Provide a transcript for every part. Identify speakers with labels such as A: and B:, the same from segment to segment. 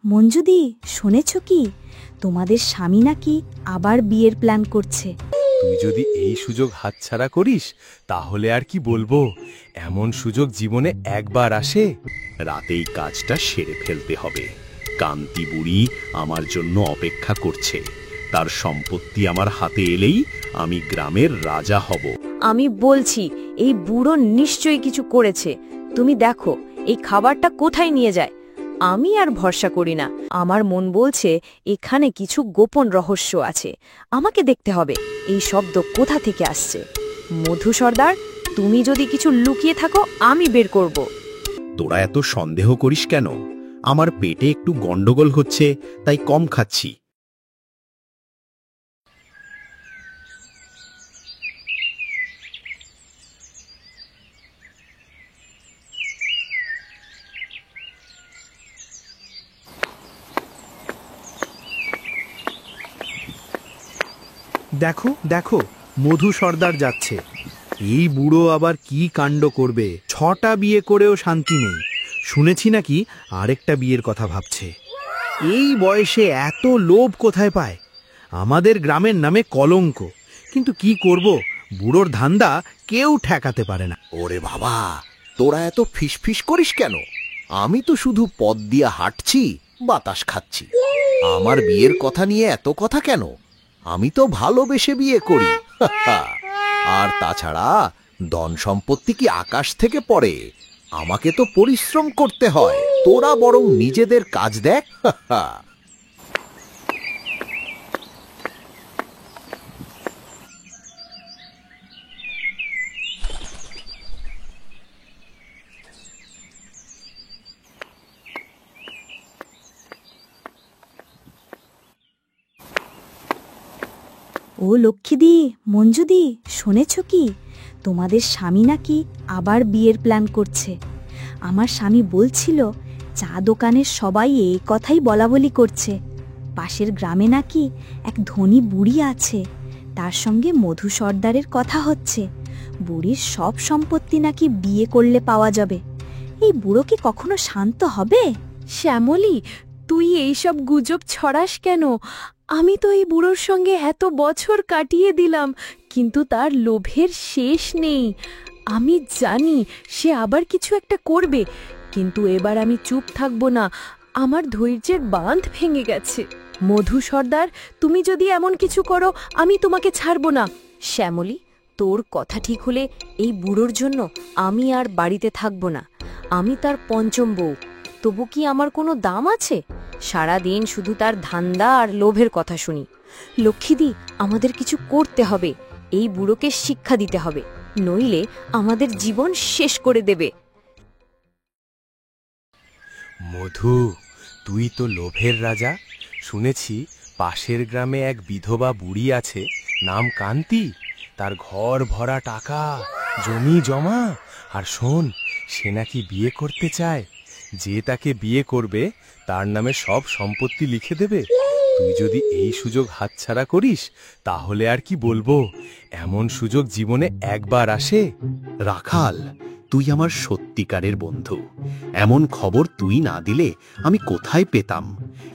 A: মঞ্জুদি, শুনেছ কি? তোমাদের স্বামী নাকি আবার বিয়ের প্ল্যান করছে।
B: তুই যদি এই সুযোগ হাতছাড়া করিস তাহলে আর কি বলবো, এমন সুযোগ জীবনে একবার আসে।
C: রাতেই কাজটা সেরে ফেলতে হবে। কান্তি বুড়ি আমার জন্য অপেক্ষা করছে। তার সম্পত্তি আমার হাতে এলেই আমি গ্রামের রাজা হব।
D: আমি বলছি এই বুড়ো নিশ্চয়ই কিছু করেছে। তুমি দেখো এই খাবারটা কোথায় নিয়ে যায়। আমি আর ভরসা করি না। আমার মন বলছে এখানে কিছু গোপন রহস্য আছে। আমাকে দেখতে হবে এই শব্দ কোথা থেকে আসছে। মধু সর্দার, তুমি যদি কিছু লুকিয়ে থাকো আমি বের করব।
C: তোরা এত সন্দেহ করিস কেন? আমার পেটে একটু গন্ডগোল হচ্ছে, তাই কম খাচ্ছি।
E: দেখো দেখো, মধু সর্দার যাচ্ছে। এই বুড়ো আবার কি কাণ্ড করবে? 6টা বিয়ে করেও শান্তি নেই। শুনেছি নাকি আরেকটা বিয়ের কথা ভাবছে। এই বয়সে এত লোভ কোথায় পায়? আমাদের গ্রামের নামে কলঙ্ক। কিন্তু কি করব, বুড়োর ধান্দা কেউ ঠেকাতে পারে না।
F: ওরে বাবা, তোরা এত ফিসফিস করিস কেন? আমি তো শুধু পথ দিয়ে হাঁটছি, বাতাস খাচ্ছি। আমার বিয়ের কথা নিয়ে এত কথা কেন? আমি তো ভালোবেসে বিয়ে করি। আর তাছাড়া ধন সম্পত্তি কি আকাশ থেকে পড়ে? আমাকে তো পরিশ্রম করতে হয়। তোরা বরং নিজেদের কাজ দেখ।
A: ও লক্ষ্মীদি, মঞ্জুদি, শুনেছ কি? তোমাদের স্বামী নাকি আবার বিয়ের প্ল্যান করছে। আমার স্বামী বলছিল চা দোকানের সবাই এই কথাই বলাবলি করছে। পাশের গ্রামে নাকি এক ধনী বুড়ি আছে, তার সঙ্গে মধু সর্দারের কথা হচ্ছে। বুড়ির সব সম্পত্তি নাকি বিয়ে করলে পাওয়া যাবে। এই বুড়ো কি কখনো শান্ত হবে?
D: শ্যামলী, তুই এইসব গুজব ছড়াস কেন? আমি তো এই বুড়োর সঙ্গে এত বছর কাটিয়ে দিলাম, কিন্তু তার লোভের শেষ নেই। আমি জানি সে আবার কিছু একটা করবে, কিন্তু এবার আমি চুপ থাকবো না। আমার ধৈর্যের বাঁধ ভেঙে গেছে। মধু সর্দার, তুমি যদি এমন কিছু করো আমি তোমাকে ছাড়বো না। শ্যামলী, তোর কথা ঠিক হলে এই বুড়োর জন্য আমি আর বাড়িতে থাকবো না। আমি তার পঞ্চম বউ। তবু কি আমার কোনো দাম আছে? সারাদিন শুধু তার ধান্দা আর লোভের কথা শুনি। লক্ষ্মীদি, আমাদের কিছু করতে হবে। এই বুড়োকে শিক্ষা দিতে হবে, নইলে আমাদের জীবন শেষ করে দেবে।
B: মধু, তুই তো লোভের রাজা। শুনেছি পাশের গ্রামে এক বিধবা বুড়ি আছে, নাম কান্তি। তার ঘর ভরা টাকা, জমি জমা। আর শোন, সে নাকি বিয়ে করতে চায়। যে তাকে বিয়ে করবে তার নামে সব সম্পত্তি লিখে দেবে। তুই যদি এই সুযোগ হাতছাড়া করিস তাহলে আর কি বলবো, এমন সুযোগ জীবনে একবার আসে।
C: রাখাল, তুই আমার সত্যিকারের বন্ধু। এমন খবর তুই না দিলে আমি কোথায় পেতাম?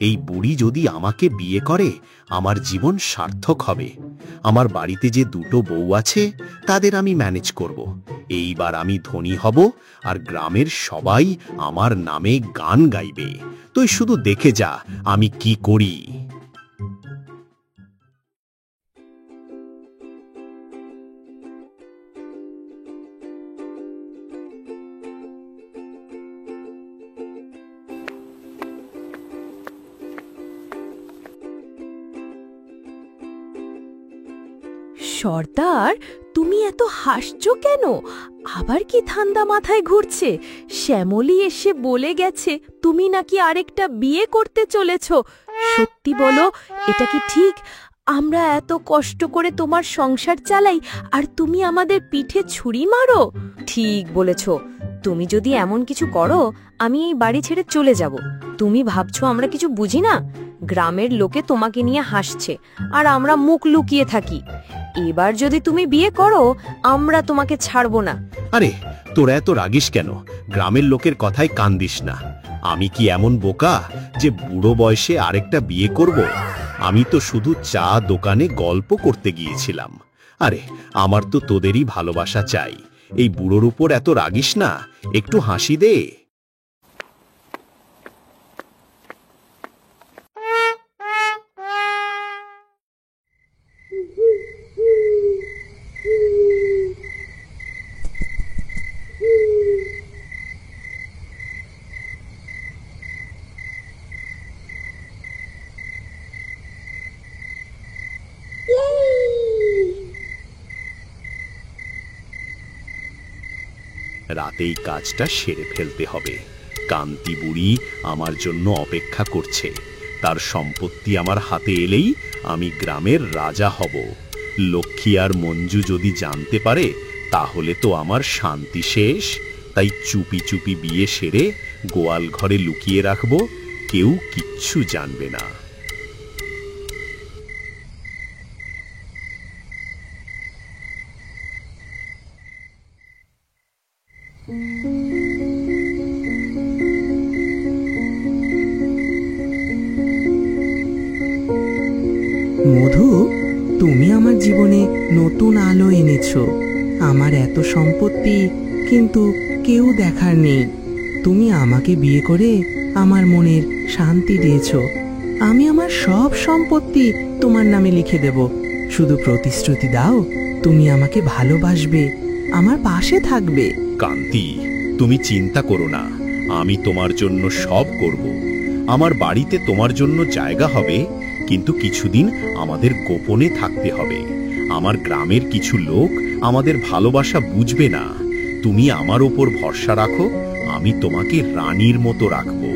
C: এই বুড়ি যদি আমাকে বিয়ে করে আমার জীবন সার্থক হবে। আমার বাড়িতে যে 2টো বউ আছে তাদের আমি ম্যানেজ করব। এইবার আমি ধনী হব আর গ্রামের সবাই আমার নামে গান গাইবে। তুই শুধু দেখে যা আমি কি করি।
D: সর্দার, তুমি এত হাসছো কেন? আবার কি ধান্দা মাথায় ঘুরছে? শ্যামলী এসে বলে গেছে তুমি নাকি আরেকটা বিয়ে করতে চলেছ। সত্যি বলো, এটা কি ঠিক? আমরা এত কষ্ট করে তোমার সংসার চালাই আর তুমি আমাদের পিঠে ছুরি মারো? ঠিক বলেছ। তুমি যদি এমন কিছু করো আমি এই বাড়ি ছেড়ে চলে যাব। তুমি ভাবছো আমরা কিছু বুঝি না? গ্রামের লোকে তোমাকে নিয়ে হাসছে আর আমরা মুখ লুকিয়ে থাকি। এবার যদি তুমি বিয়ে করো আমরা তোমাকে ছাড়বো না।
C: আরে তোরা এত রাগিস কেন? গ্রামের লোকের কথায় কান দিস না। আমি কি এমন বোকা যে বুড়ো বয়সে আরেকটা বিয়ে করব? আমি তো শুধু চা দোকানে গল্প করতে গিয়েছিলাম। আরে, আমার তো তোদেরই ভালোবাসা চাই। এই বুড়োর উপর এত রাগিস না, একটু হাসি দে। রাতেই কাজটা সেরে ফেলতে হবে। কান্তি বুড়ি আমার জন্য অপেক্ষা করছে। তার সম্পত্তি আমার হাতে এলেই আমি গ্রামের রাজা হব। লক্ষ্মী আর মঞ্জু যদি জানতে পারে তাহলে তো আমার শান্তি শেষ। তাই চুপি চুপি বিয়ে সেরে গোয়াল ঘরে লুকিয়ে রাখবো, কেউ কিচ্ছু জানবে না।
G: মধু, তুমি আমার জীবনে নতুন আলো এনেছো। আমার এত সম্পত্তি, কিন্তু কেউ দেখার নেই। তুমি আমাকে বিয়ে করে আমার মনের শান্তি দিয়েছো। আমি আমার সব সম্পত্তি তোমার নামে লিখে দেব। শুধু প্রতিশ্রুতি দাও, তুমি আমাকে ভালোবাসবে, আমার পাশে থাকবে।
C: কান্তি, তুমি চিন্তা করো না, আমি তোমার জন্য সব করব। আমার বাড়িতে তোমার জন্য জায়গা হবে, কিন্তু কিছুদিন আমাদের গোপনে থাকতে হবে। আমার গ্রামের কিছু লোক আমাদের ভালোবাসা বুঝবে না। তুমি আমার ওপর ভরসা রাখো, আমি তোমাকে রানীর মতো রাখবো।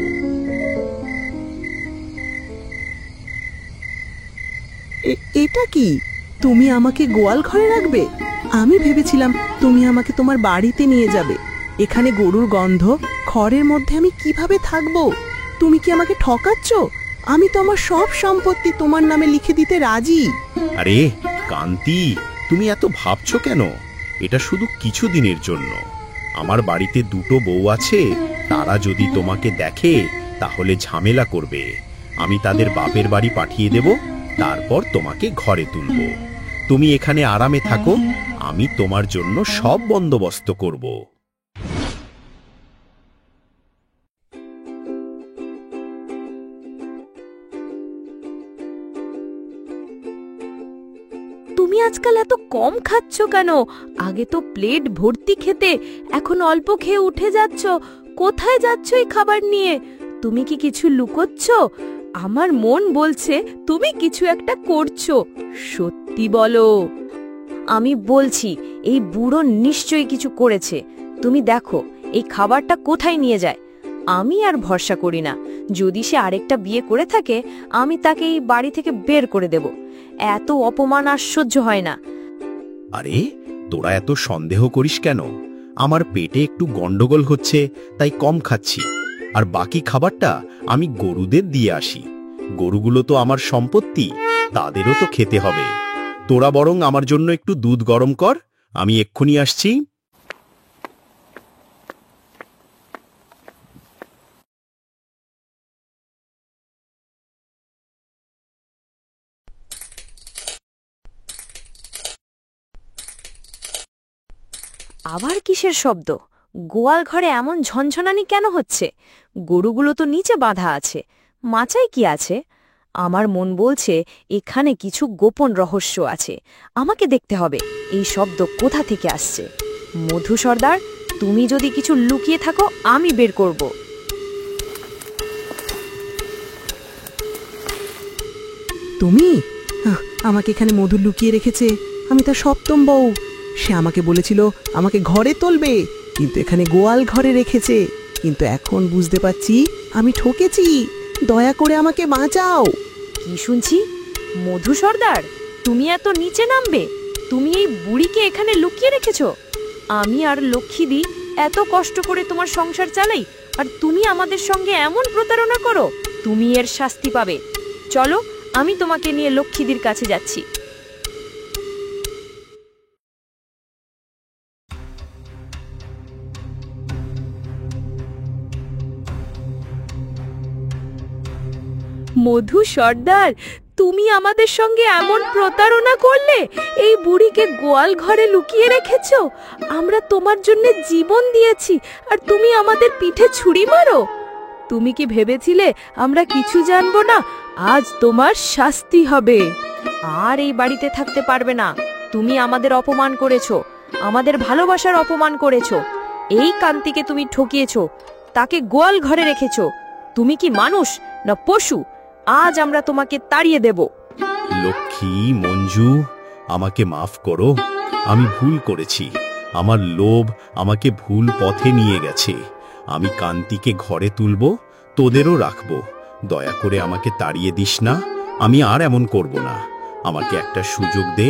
G: এটা কি? তুমি আমাকে গোয়াল ঘরে রাখবে? আমি ভেবেছিলাম তুমি আমাকে তোমার বাড়িতে নিয়ে যাবে। এখানে গরুর গন্ধ, খড়ের মধ্যে আমি কিভাবে থাকবো? তুমি কি আমাকে ঠকাচ্ছ? আমি তো আমার সব সম্পত্তি তোমার নামে লিখে দিতে রাজি।
C: আরে কান্তি, তুমি এত ভাবছো কেন? এটা শুধু কিছু দিনের জন্য। আমার বাড়িতে দুটো বউ আছে, তারা যদি তোমাকে দেখে তাহলে ঝামেলা করবে। আমি তাদের বাপের বাড়ি পাঠিয়ে দেব, তারপর তোমাকে ঘরে তুলব। তুমি এখানে আরামে থাকো, আমি তোমার জন্য সব বন্দোবস্ত করব।
D: তুমি আজকাল এত কম খাচ্ছ কেন? আগে তো প্লেট ভর্তি খেতে, এখন অল্প খেয়ে উঠে যাচ্ছ। কোথায় যাচ্ছ এই খাবার নিয়ে? তুমি কি কিছু লুকোচ্ছ? আমার মন বলছে তুমি কিছু একটা করছো। সত্যি বলো। আমি বলছি এই বুড়ো নিশ্চয়ই কিছু করেছে। তুমি দেখো এই খাবারটা কোথায় নিয়ে যায়। আমি আর ভরসা করি না। যদি সে আরেকটা বিয়ে করে থাকে, আমি তাকে এই বাড়ি থেকে বের করে দেব। এত অপমান আর সহ্য হয় না।
C: আরে, তোরা এত সন্দেহ করিস কেন? আমার পেটে একটু গন্ডগোল হচ্ছে, তাই কম খাচ্ছি। আর বাকি খাবারটা আমি গরুদের দিয়ে আসি। গরুগুলো তো আমার সম্পত্তি, তাদেরও তো খেতে হবে। তোরা বরং আমার জন্য একটু দুধ গরম কর, আমি এক্ষুনি আসছি।
D: আবার কিসের শব্দ? গোয়াল ঘরে এমন ঝনঝনানি কেন হচ্ছে? গরুগুলো তো নিচে বাঁধা আছে। মাচায় কি আছে? আমার মন বলছে এখানে কিছু গোপন রহস্য আছে। আমাকে দেখতে হবে এই শব্দ কোথা থেকে আসছে। মধু সর্দার, তুমি যদি কিছু লুকিয়ে থাকো, আমি বের করব।
G: তুমি? আমাকে এখানে মধু লুকিয়ে রেখেছে। আমি তার সপ্তম বউ। সে আমাকে বলেছিল আমাকে ঘরে তুলবে, কিন্তু এখানে গোয়াল ঘরে রেখেছে। কিন্তু এখন বুঝতে পারছি আমি ঠকেছি। দয়া করে আমাকে বাঁচাও।
D: কি শুনছি? মধু সর্দার, তুমি এত নিচে নামবে? তুমি এই বুড়িকে এখানে লুকিয়ে রেখেছ? আমি আর লক্ষ্মীদি এত কষ্ট করে তোমার সংসার চালাই, আর তুমি আমাদের সঙ্গে এমন প্রতারণা করো? তুমি এর শাস্তি পাবে। চলো, আমি তোমাকে নিয়ে লক্ষ্মীদির কাছে যাচ্ছি। মধু সর্দার, তুমি আমাদের সঙ্গে এমন প্রতারণা করলে? এই বুড়িকে গোয়াল ঘরে লুকিয়ে রেখেছো। আমরা তোমার জন্য জীবন দিয়েছি, আর তুমি আমাদের পিঠে ছুরি মারো? তুমি কি ভেবেছিলে আমরা কিছু জানবো না? আজ তোমার শাস্তি হবে। আর এই বাড়িতে থাকতে পারবে না। তুমি আমাদের অপমান করেছো, আমাদের ভালোবাসার অপমান করেছো। এই কান্তিকে তুমি ঠকিয়েছো, তাকে গোয়াল ঘরে রেখেছো। তুমি কি মানুষ না পশু? আজ আমরা তোমাকে তাড়িয়ে দেব।
C: লক্ষ্মী, মঞ্জু, আমাকে মাফ করো। আমি ভুল করেছি। আমার লোভ আমাকে ভুল পথে নিয়ে গেছে। আমি কান্তিকে ঘরে তুলব, তোদেরও রাখব। দয়া করে আমাকে তাড়িয়ে দিস না। আমি আর এমন করব না। আমাকে একটা সুযোগ দে।